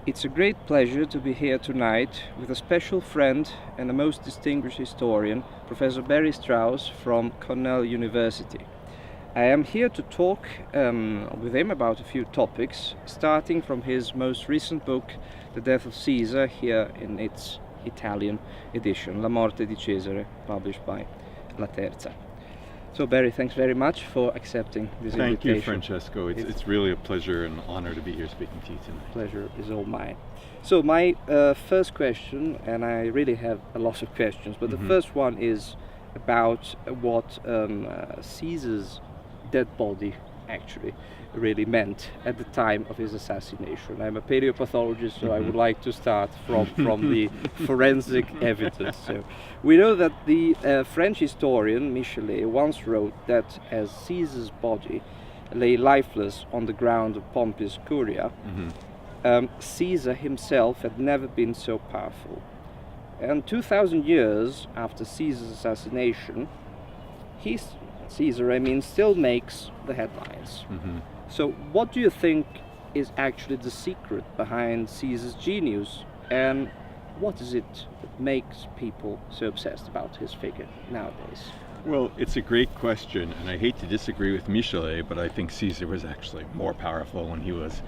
It's a great pleasure to be here tonight with a special friend and a most distinguished historian, Professor Barry Strauss from Cornell University. I am here to talk with him about a few topics, starting from his most recent book, The Death of Caesar, here in its Italian edition, La Morte di Cesare, published by La Terza. So Barry, thanks very much for accepting this invitation. Thank you, Francesco. It's really a pleasure and honor to be here speaking to you tonight. Pleasure is all mine. So my first question, and I really have a lot of questions, but the first one is about what Caesar's dead body actually really meant at the time of his assassination. I'm a paleopathologist, so I would like to start from the forensic evidence. So we know that the French historian Michelet once wrote that as Caesar's body lay lifeless on the ground of Pompey's Curia, Caesar himself had never been so powerful. And 2,000 years after Caesar's assassination, Caesar still makes the headlines. So what do you think is actually the secret behind Caesar's genius, and what is it that makes people so obsessed about his figure nowadays? Well, it's a great question, and I hate to disagree with Michelet, but I think Caesar was actually more powerful when he was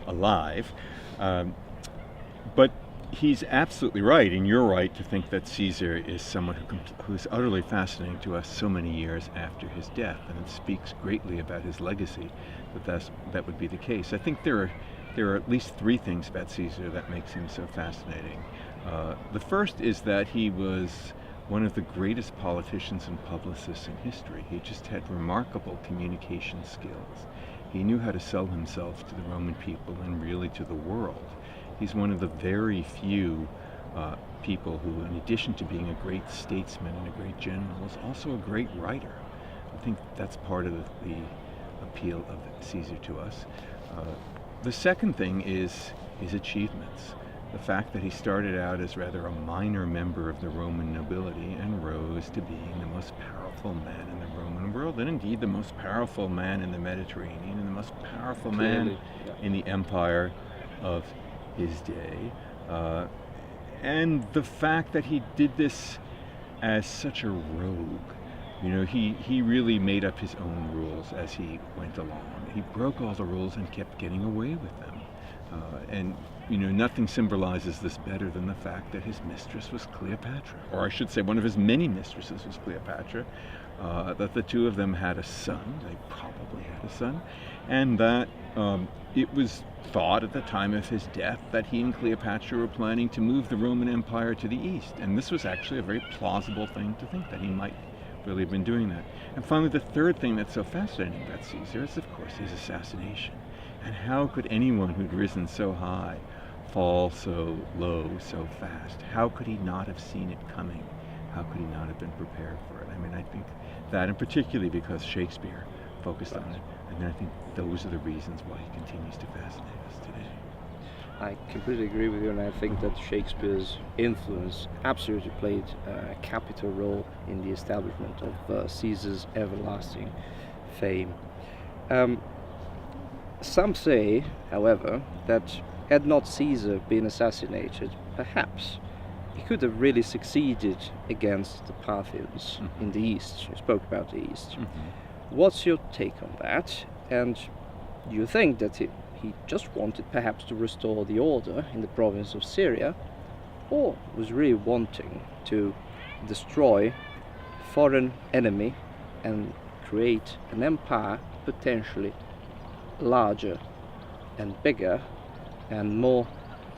alive. But he's absolutely right, and you're right to think that Caesar is someone who's utterly fascinating to us so many years after his death, and it speaks greatly about his legacy that would be the case. I think there are at least three things about Caesar that makes him so fascinating. The first is that he was one of the greatest politicians and publicists in history. He just had remarkable communication skills. He knew how to sell himself to the Roman people and really to the world. He's one of the very few people who, in addition to being a great statesman and a great general, was also a great writer. I think that's part of the appeal of Caesar to us. The second thing is his achievements. The fact that he started out as rather a minor member of the Roman nobility and rose to being the most powerful man in the Roman world, and indeed the most powerful man in the Mediterranean, and the most powerful man in the empire of his day, and the fact that he did this as such a rogue. He really made up his own rules as he went along. He broke all the rules and kept getting away with them. And nothing symbolizes this better than the fact that his mistress was Cleopatra, or I should say one of his many mistresses was Cleopatra, that the two of them had a son, they probably had a son, and that it was thought at the time of his death that he and Cleopatra were planning to move the Roman Empire to the east, and this was actually a very plausible thing to think, that he might really have been doing that. And finally, the third thing that's so fascinating about Caesar is, of course, his assassination. And how could anyone who'd risen so high fall so low so fast? How could he not have seen it coming? How could he not have been prepared for it? I think that, and particularly because Shakespeare focused on it, and I think those are the reasons why he continues to fascinate us today. I completely agree with you, and I think that Shakespeare's influence absolutely played a capital role in the establishment of Caesar's everlasting fame. Some say, however, that had not Caesar been assassinated, perhaps he could have really succeeded against the Parthians in the east. You spoke about the east. What's your take on that? And do you think that he just wanted perhaps to restore the order in the province of Syria, or was really wanting to destroy a foreign enemy and create an empire potentially larger and bigger and more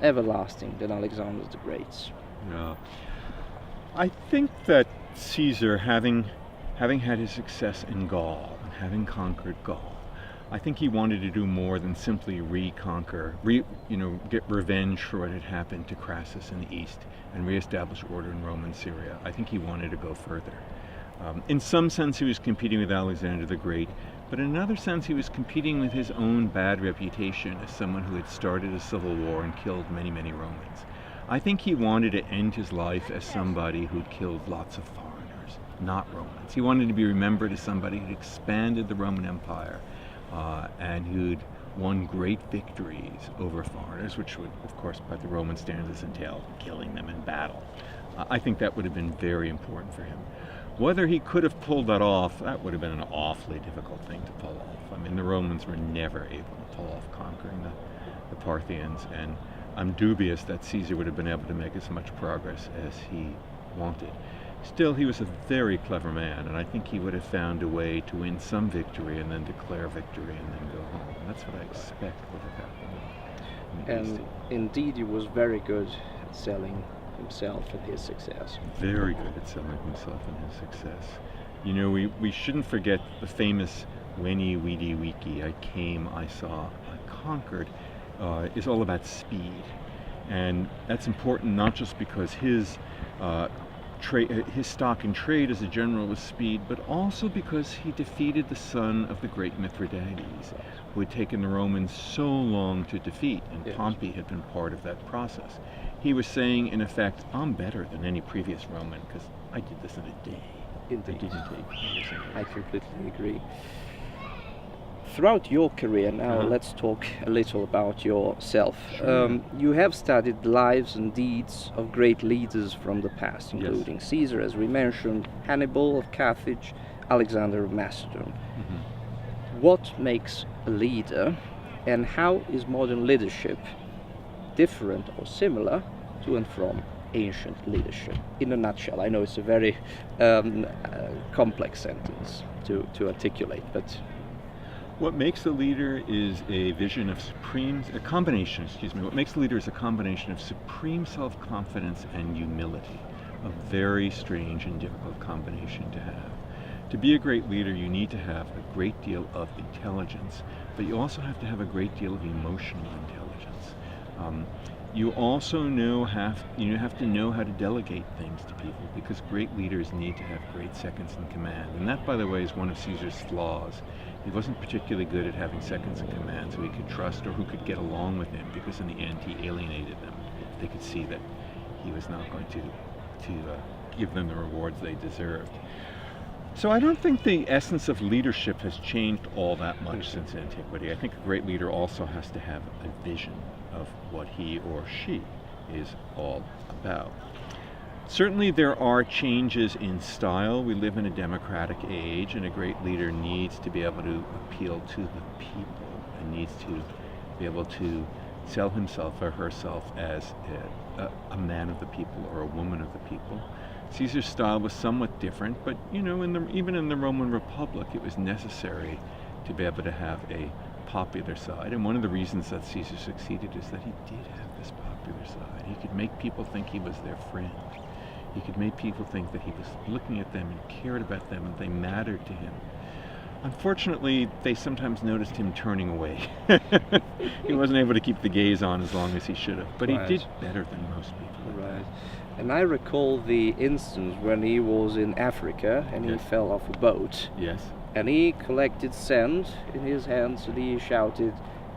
everlasting than Alexander the Great's? Yeah. I think that Caesar, having had his success in Gaul and having conquered Gaul, I think he wanted to do more than simply get revenge for what had happened to Crassus in the east and reestablish order in Roman Syria. I think he wanted to go further. In some sense, he was competing with Alexander the Great, but in another sense, he was competing with his own bad reputation as someone who had started a civil war and killed many, many Romans. I think he wanted to end his life as somebody who'd killed lots of foreigners, not Romans. He wanted to be remembered as somebody who'd expanded the Roman Empire and who'd won great victories over foreigners, which would, of course, by the Roman standards entail killing them in battle. I think that would have been very important for him. Whether he could have pulled that off, that would have been an awfully difficult thing to pull off. I mean, the Romans were never able to pull off conquering the Parthians, and I'm dubious that Caesar would have been able to make as much progress as he wanted. Still, he was a very clever man, and I think he would have found a way to win some victory and then declare victory and then go home. That's what I expect would have happened. And indeed, he was very good at selling himself and his success. Very good at selling himself and his success. You know, we shouldn't forget the famous Veni, Vidi, Vici, I came, I saw, I conquered, is all about speed. And that's important not just because his stock in trade as a general was speed, but also because he defeated the son of the great Mithridates, who had taken the Romans so long to defeat, and Yes. Pompey had been part of that process. He was saying, in effect, I'm better than any previous Roman because I did this in a day. Indeed. It didn't take years. I completely agree. Throughout your career, now let's talk a little about yourself. Sure. You have studied the lives and deeds of great leaders from the past, including Caesar, as we mentioned, Hannibal of Carthage, Alexander of Macedon. What makes a leader, and how is modern leadership different or similar to and from ancient leadership? In a nutshell, I know it's a very complex sentence to articulate, but What makes a leader is a vision of what makes a leader is a combination of supreme self-confidence and humility. A very strange and difficult combination to have. To be a great leader, you need to have a great deal of intelligence, but you also have to have a great deal of emotional intelligence. You also have to know how to delegate things to people, because great leaders need to have great seconds in command. And that, by the way, is one of Caesar's flaws. He wasn't particularly good at having seconds in command who he could trust or who could get along with him, because in the end he alienated them. They could see that he was not going to give them the rewards they deserved. So I don't think the essence of leadership has changed all that much since antiquity. I think a great leader also has to have a vision of what he or she is all about. Certainly there are changes in style. We live in a democratic age, and a great leader needs to be able to appeal to the people and needs to be able to sell himself or herself as a man of the people or a woman of the people. Caesar's style was somewhat different, but even in the Roman Republic, it was necessary to be able to have a popular side. And one of the reasons that Caesar succeeded is that he did have this popular side. He could make people think he was their friend. He could make people think that he was looking at them and cared about them and they mattered to him. Unfortunately, they sometimes noticed him turning away. He wasn't able to keep the gaze on as long as he should have, but Right. he did better than most people. right. And I recall the instance when he was in Africa and he Yes. fell off a boat. Yes. And he collected sand in his hands and he shouted,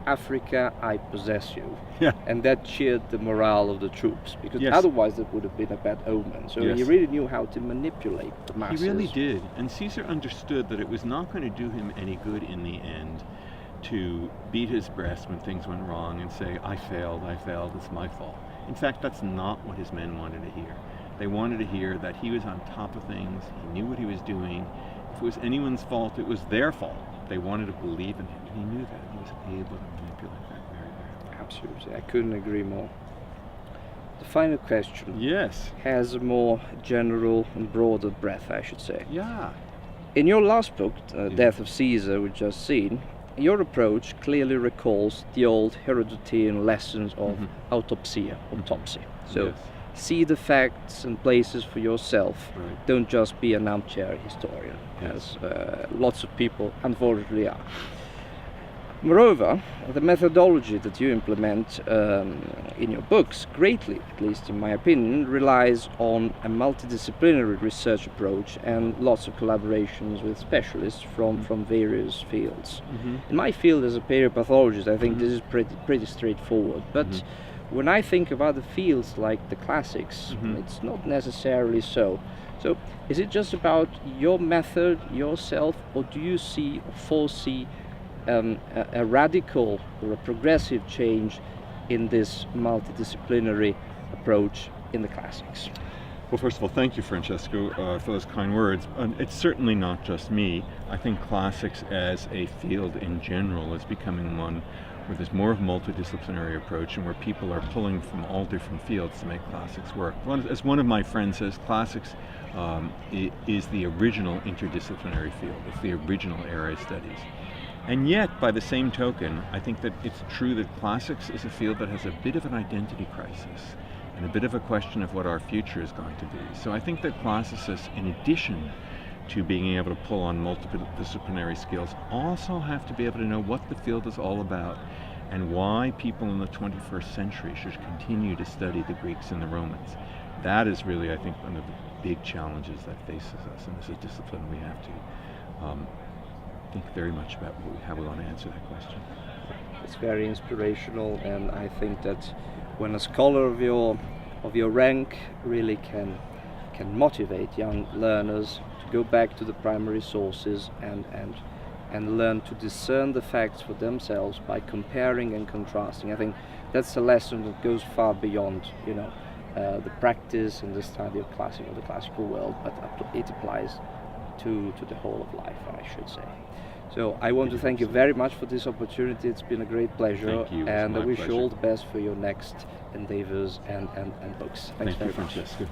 "Africa, I possess you." Yeah. And that cheered the morale of the troops, because Yes. otherwise it would have been a bad omen. So Yes. he really knew how to manipulate the masses. He really did. And Caesar understood that it was not going to do him any good in the end to beat his breast when things went wrong and say, I failed, it's my fault. In fact, that's not what his men wanted to hear. They wanted to hear that he was on top of things, he knew what he was doing. If it was anyone's fault, it was their fault. They wanted to believe in him, and he knew that. He was able to manipulate that very, very well. Absolutely, I couldn't agree more. The final question Yes. has a more general and broader breadth, I should say. Yeah. In your last book, Death of Caesar, we've just seen, your approach clearly recalls the old Herodotean lessons of autopsy. So Yes. see the facts and places for yourself. Right. Don't just be an armchair historian, Yes. as lots of people unfortunately are. Moreover, the methodology that you implement in your books greatly, at least in my opinion, relies on a multidisciplinary research approach and lots of collaborations with specialists from various fields. In my field as a paleopathologist, I think this is pretty straightforward, but when I think of other fields like the classics, it's not necessarily so. So is it just about your method, yourself, or do you see or foresee a radical or a progressive change in this multidisciplinary approach in the classics? Well, first of all, thank you, Francesco, for those kind words. It's certainly not just me. I think classics as a field in general is becoming one where there's more of a multidisciplinary approach and where people are pulling from all different fields to make classics work. As one of my friends says, classics is the original interdisciplinary field. It's the original area of studies. And yet, by the same token, I think that it's true that classics is a field that has a bit of an identity crisis and a bit of a question of what our future is going to be. So I think that classicists, in addition to being able to pull on multiple disciplinary skills, also have to be able to know what the field is all about and why people in the 21st century should continue to study the Greeks and the Romans. That is really, I think, one of the big challenges that faces us, and as a discipline we have to think very much about how we want to answer that question. It's very inspirational, and I think that when a scholar of your rank really can motivate young learners to go back to the primary sources and learn to discern the facts for themselves by comparing and contrasting. I think that's a lesson that goes far beyond the practice and the study of the classical world, but it applies to the whole of life, I should say. So I want to thank you very much for this opportunity. It's been a great pleasure. Thank you. And I wish pleasure. you all the best for your next endeavors and books. Thanks Thank very you, much. Francesco.